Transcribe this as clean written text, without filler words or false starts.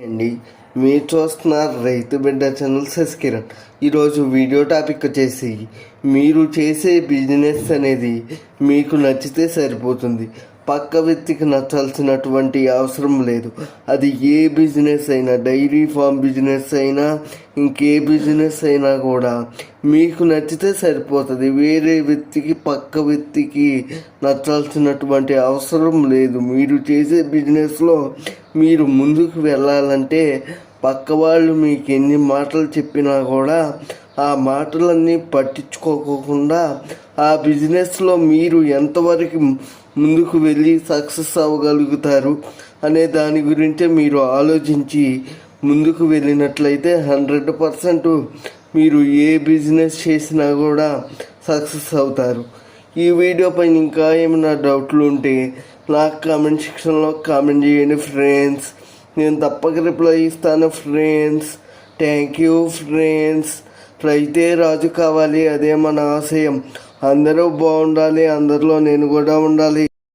అండి, మీరు చూస్తున్నారు రైతు బిడ్డ ఛానల్ శశికిరణ్. ఈరోజు వీడియో టాపిక్ వచ్చేసి, మీరు చేసే బిజినెస్ అనేది మీకు నచ్చితే సరిపోతుంది. పక్క వ్యక్తికి నచ్చాల్సినటువంటి అవసరం లేదు. అది ఏ బిజినెస్ అయినా, డైరీ ఫామ్ బిజినెస్ అయినా, ఇంకే బిజినెస్ అయినా కూడా మీకు నచ్చితే సరిపోతుంది. వేరే వ్యక్తికి, పక్క వ్యక్తికి నచ్చాల్సినటువంటి అవసరం లేదు. మీరు చేసే బిజినెస్లో మీరు ముందుకు వెళ్ళాలంటే పక్క వాళ్ళు మీకు ఎన్ని మాటలు చెప్పినా కూడా ఆ మాటలన్నీ పట్టించుకోకుండా ఆ బిజినెస్లో మీరు ఎంతవరకు ముందుకు వెళ్ళి సక్సెస్ అవ్వగలుగుతారు అనే దాని గురించే మీరు ఆలోచించి ముందుకు వెళ్ళినట్లయితే 100% మీరు ఏ బిజినెస్ చేసినా కూడా సక్సెస్ అవుతారు. ఈ వీడియో పైన ఇంకా ఏమైనా డౌట్లు ఉంటే నాకు కామెంట్ సెక్షన్లో కామెంట్ చేయండి ఫ్రెండ్స్. నేను తప్పక రిప్లై ఇస్తాను ఫ్రెండ్స్. Thank you friends. రైతే రాజు కావాలి, అదే మన ఆశయం. అందరూ బాగుండాలి, అందరిలో నేను కూడా ఉండాలి.